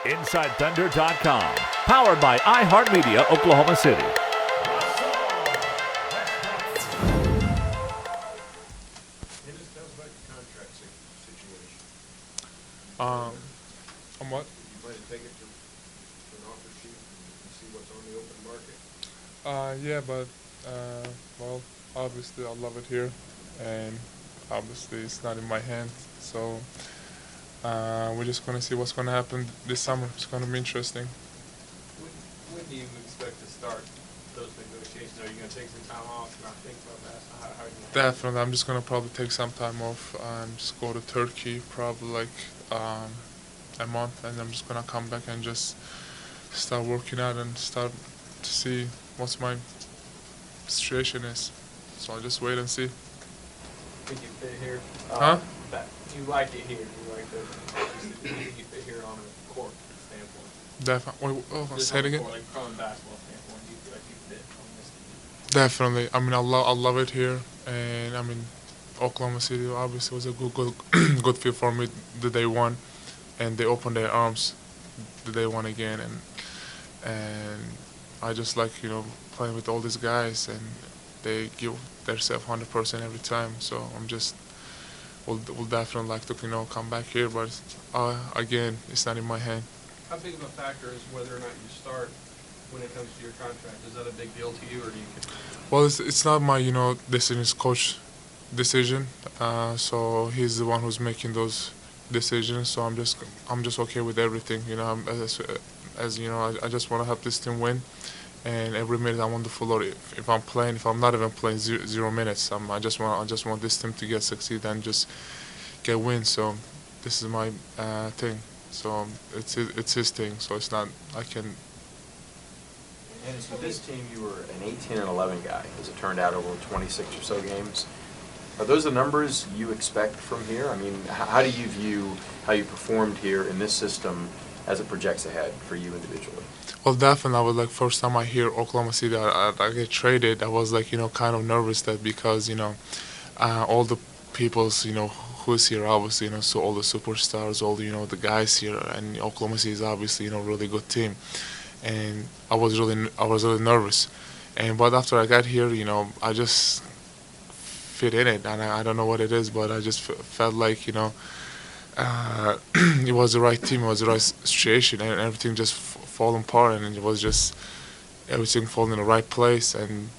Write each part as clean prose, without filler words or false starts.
InsideThunder.com. Powered by iHeartMedia, Oklahoma City. Enes, tell us about your contract situation. On what? You plan to take it to an offer sheet and see what's on the open market? Yeah, but well, obviously I love it here, and obviously it's not in my hands. So we're just gonna see what's gonna happen this summer. It's gonna be interesting. When do you expect to start those negotiations? Are you going to take some time off, not think about that? How are you gonna Definitely, I'm just gonna probably take some time off and just go to Turkey, probably like a month, and I'm just gonna come back and just start working out and start to see what's my situation is. So I'll just wait and see. think you fit here? Huh? Do you like it here? Do you like the? Do you think you fit here on a court standpoint? Definitely. Just Say on it the again. court, like from a basketball standpoint, do you feel like you fit on this team? Definitely. I mean, I love it here, and I mean, Oklahoma City obviously was a good good fit for me the day one, and they opened their arms the day one again, and I just like playing with all these guys, and they give themselves 100% every time. So I'm just will definitely like to come back here, but again, it's not in my hand. How big of a factor is whether or not you start when it comes to your contract? Is that a big deal to you, or do you? Well, it's not my decision. It's coach decision. So he's the one who's making those decisions. So I'm just okay with everything. As you know, I just want to help this team win. And every minute I want the floor. If I'm playing, if I'm not even playing 0 minutes, I just want this team to succeed and just get wins. So this is my thing. So it's his thing. So it's not I can. And with this team, you were an 18-11 guy, as it turned out, over 26 or so games. Are those the numbers you expect from here? I mean, how do you view how you performed here in this system as it projects ahead for you individually? Well, definitely. I was like, first time I hear Oklahoma City, I get traded. I was like, kind of nervous that because all the people's who's here, obviously, so all the superstars, all the guys here, and Oklahoma City is obviously really good team. And I was really nervous, but after I got here, I just fit in it, and I don't know what it is, but I just felt like it was the right team, it was the right situation, and everything just falling apart, and it was just everything falling in the right place, and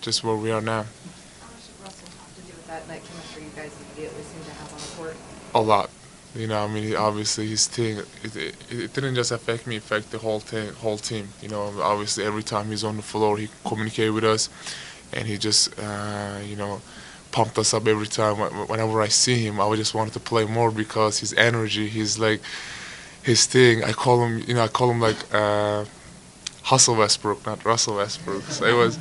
just where we are now. How much did Russell have to do with that chemistry you guys immediately seem to have on the court? A lot. I mean, obviously his thing, it didn't just affect me, it affected the whole team. Obviously every time he's on the floor, he communicated with us, and he just, pumped us up every time. Whenever I see him, I just wanted to play more because his energy, his thing. I call him like Hustle Westbrook, not Russell Westbrook. So it was,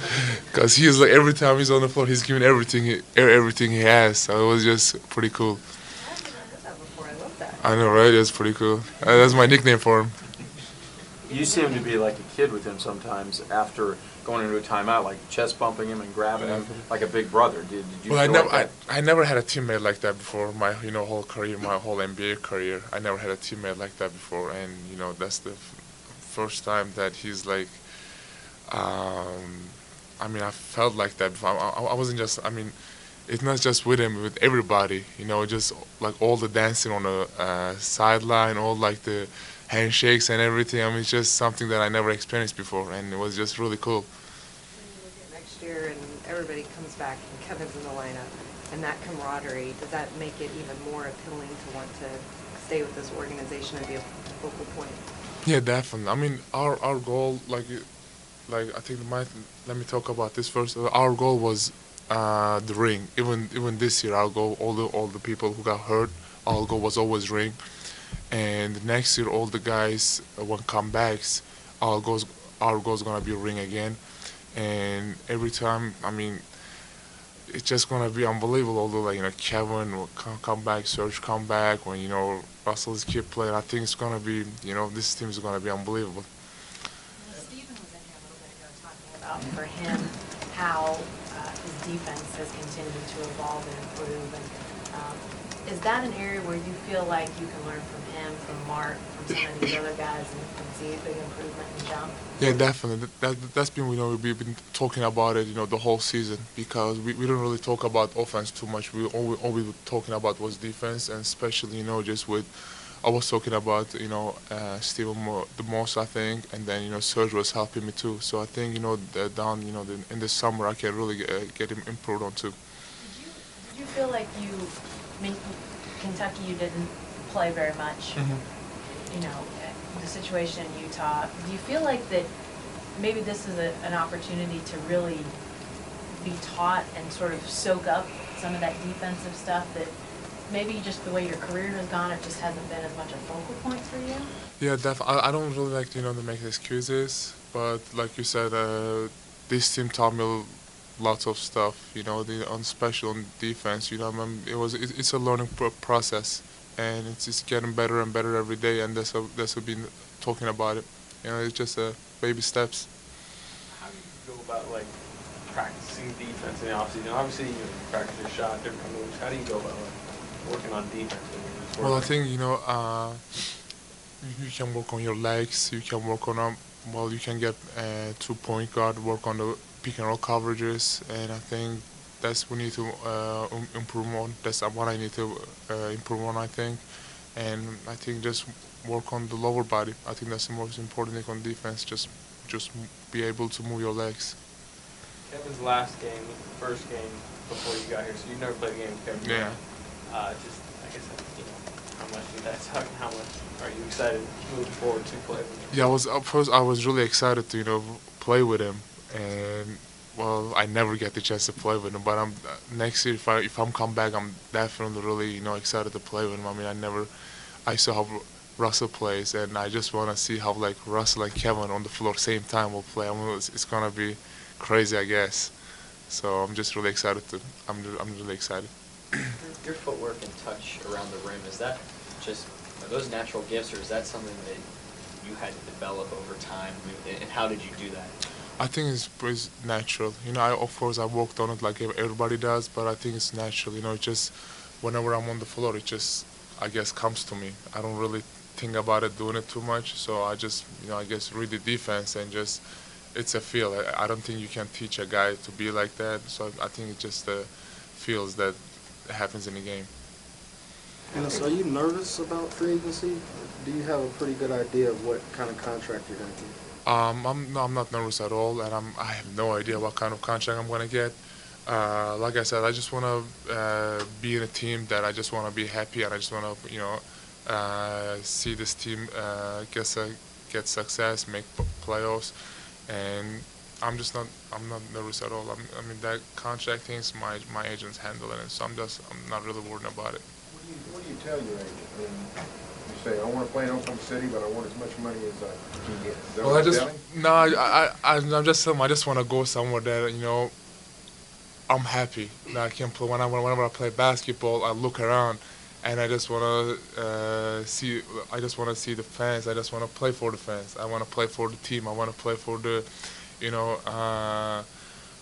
because he's like every time he's on the floor, he's giving everything he has. So it was just pretty cool. I know, right? It's pretty cool. That's my nickname for him. You seem to be like a kid with him sometimes after going into a timeout, like chest bumping him and grabbing him like a big brother. Did you Well, feel like that? I never had a teammate like that before my whole career, my whole NBA career. I never had a teammate like that before, and that's the first time that he's like. I mean, I felt like that before. I wasn't just. I mean, it's not just with him, with everybody. Just like all the dancing on the sideline, all like the handshakes and everything. I mean, it's just something that I never experienced before, and it was just really cool. When you look at next year and everybody comes back and Kevin's in the lineup, and that camaraderie, does that make it even more appealing to want to stay with this organization and be a focal point? Yeah, definitely. I mean, our goal, like I think let me talk about this first. Our goal was the ring. Even this year, our goal, all the people who got hurt, our goal was always ring. And next year, all the guys when comebacks, our goal's gonna be ring again. And every time, I mean, it's just gonna be unbelievable. Although like Kevin will come back, Serge come back, when Russell's keep playing, I think it's gonna be this team is gonna be unbelievable. Stephen was in here a little bit ago talking about for him how his defense has continued to evolve and improve. And is that an area where you feel like you can learn from him, from Mark, from some of these other guys and see a big improvement and jump? Yeah, definitely. That's been, we've been talking about it, the whole season, because we don't really talk about offense too much. All we were talking about was defense, and especially, just with, I was talking about, Steven the most, I think, and then, Serge was helping me too. So I think, in the summer I can really get him improved on too. Did you feel like Kentucky, you didn't play very much? You know, the situation in Utah. Do you feel like that maybe this is an opportunity to really be taught and sort of soak up some of that defensive stuff that maybe just the way your career has gone, it just hasn't been as much a focal point for you? Yeah, definitely. I don't really like, to make excuses, but like you said, this team taught me lots of stuff, on special on defense, I mean, it's a learning process, and it's just getting better and better every day, and that's what we've been talking about it. It's just baby steps. How do you go about like practicing defense in the offseason? Obviously, you practice your shot, different moves. How do you go about like working on defense? Well, I think you can work on your legs. You can work on you can get to point guard, work on the pick and roll coverages, and I think that's we need to improve on. That's what I need to improve on, I think, and I think just work on the lower body. I think that's the most important thing on defense. Just be able to move your legs. Kevin's last game, first game before you got here, so you've never played a game with Kevin. Yeah. Just, I guess, how much did that suck? How much are you excited moving forward to play with him? Yeah, I was really excited to play with him, and well, I never get the chance to play with him. But next year, if I'm come back, I'm definitely really excited to play with him. I mean, I saw how Russell plays, and I just want to see how like Russell and Kevin on the floor same time will play. I mean, it's gonna be crazy, I guess. So I'm just really excited I'm really excited. Your footwork and touch around the rim, are those natural gifts, or is that something that you had to develop over time, and how did you do that? I think it's natural. Of course I worked on it like everybody does, but I think it's natural. Just whenever I'm on the floor, it just, I guess, comes to me. I don't really think about it, doing it too much, so I just, I guess, read the defense and just, it's a feel. I don't think you can teach a guy to be like that, so I think it just feels that happens in the game. Enes, are you nervous about free agency? Do you have a pretty good idea of what kind of contract you're going to get? I'm not nervous at all, and I have no idea what kind of contract I'm going to get. Like I said, I just want to be in a team that I just want to be happy, and I just want to, see this team get success, make playoffs, and I'm not nervous at all. I mean, that contract things, my agents handle it, and so I'm not really worried about it. What do you tell your agent? I mean, you say, I want to play in Oklahoma City, but I want as much money as I can get. Is that Well, what you're telling? I'm just telling him I just want to go somewhere that I'm happy that I can play. Whenever I play basketball, I look around, and I just want to see. I just want to see the fans. I just want to play for the fans. I want to play for the team. I want to play for the,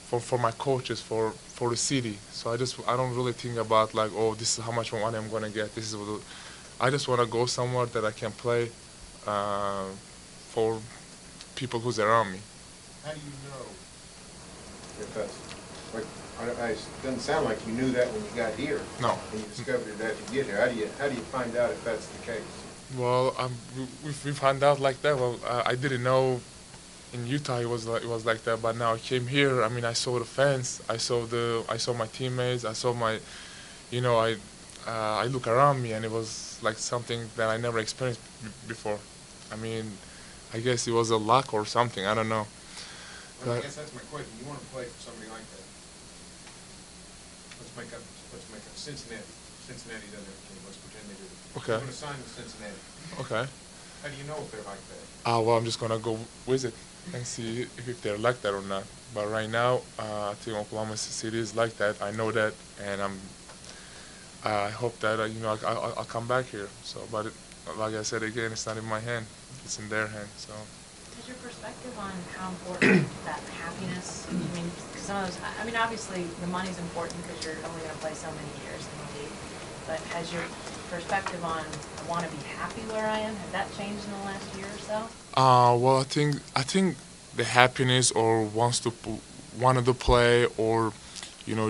for my coaches, for the city. So I don't really think about like, oh, this is how much money I'm gonna get. This is what I just want to go somewhere that I can play for people who's around me. How do you know if that's, like, it doesn't sound like you knew that when you got here. No. And you discovered it as you get here. How do you find out if that's the case? Well, we found out like that. Well, I didn't know in Utah it was like that, but now I came here. I mean, I saw the fans. I saw my teammates. I saw my, I look around me, and it was like something that I never experienced before. I mean, I guess it was a luck or something. I don't know. Well, I guess that's my question. You want to play for somebody like that? Let's make up Cincinnati. Cincinnati doesn't have a team. Let's pretend they do. Okay. You want to sign with Cincinnati. Okay. How do you know if they're like that? Well, I'm just gonna go visit and see if they're like that or not. But right now, I think Oklahoma City is like that. I know that, and I hope that I'll come back here. So, but like I said again, it's not in my hand; it's in their hand. So. Is your perspective on how important that happiness? I mean, some of those. I mean, obviously the money's important because you're only going to play so many years in the league. But has your perspective on want to be happy where I am? Has that changed in the last year or so? Well, I think the happiness or wanted to play, or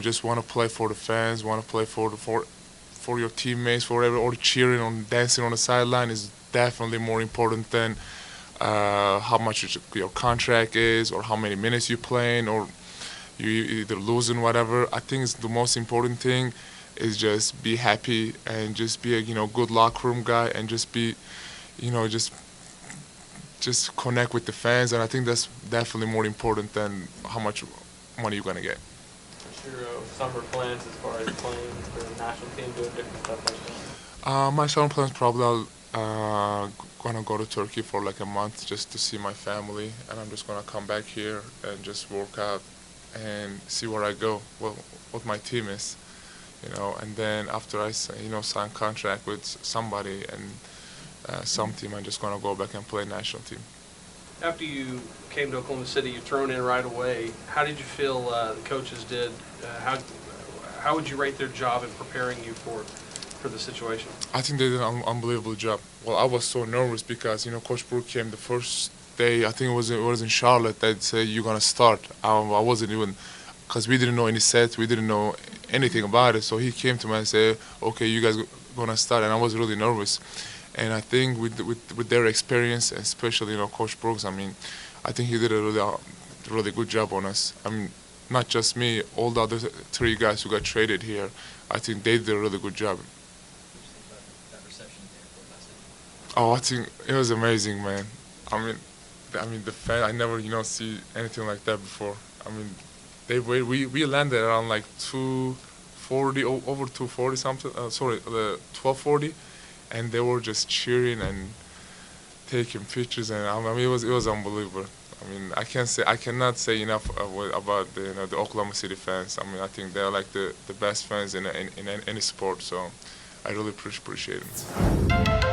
just want to play for the fans, want to play for your teammates, for whatever, or cheering on, dancing on the sideline is definitely more important than how much your contract is, or how many minutes you playing, or you either losing, whatever. I think it's the most important thing is just be happy and just be a good locker room guy, and just be just connect with the fans. And I think that's definitely more important than how much money you're gonna get. What's your summer plans as far as playing for the national team, doing different stuff like that? My summer plans probably gonna go to Turkey for like a month just to see my family, and I'm just gonna come back here and just work out and see where I go, what my team is, and then after I sign contract with somebody and some team, I'm just gonna go back and play national team. After you came to Oklahoma City, you're thrown in right away. How did you feel the coaches did? How would you rate their job in preparing you for the situation? I think they did an unbelievable job. Well, I was so nervous because Coach Brook came the first day. I think it was in Charlotte that said you're gonna start. I wasn't even, because we didn't know any sets, we didn't know anything about it. So he came to me and said, "Okay, you guys gonna start," and I was really nervous. And I think with their experience, especially Coach Brooks, I think he did a really good job on us. Not just me, all the other three guys who got traded here, I think they did a really good job. Oh, I think it was amazing, man. The fan, I never see anything like that before. We landed around like 2:40, over 2:40 something. 12:40. And they were just cheering and taking pictures, and it was unbelievable. I cannot say enough about the Oklahoma City fans. I think they're like the best fans in any sport. So I really appreciate it.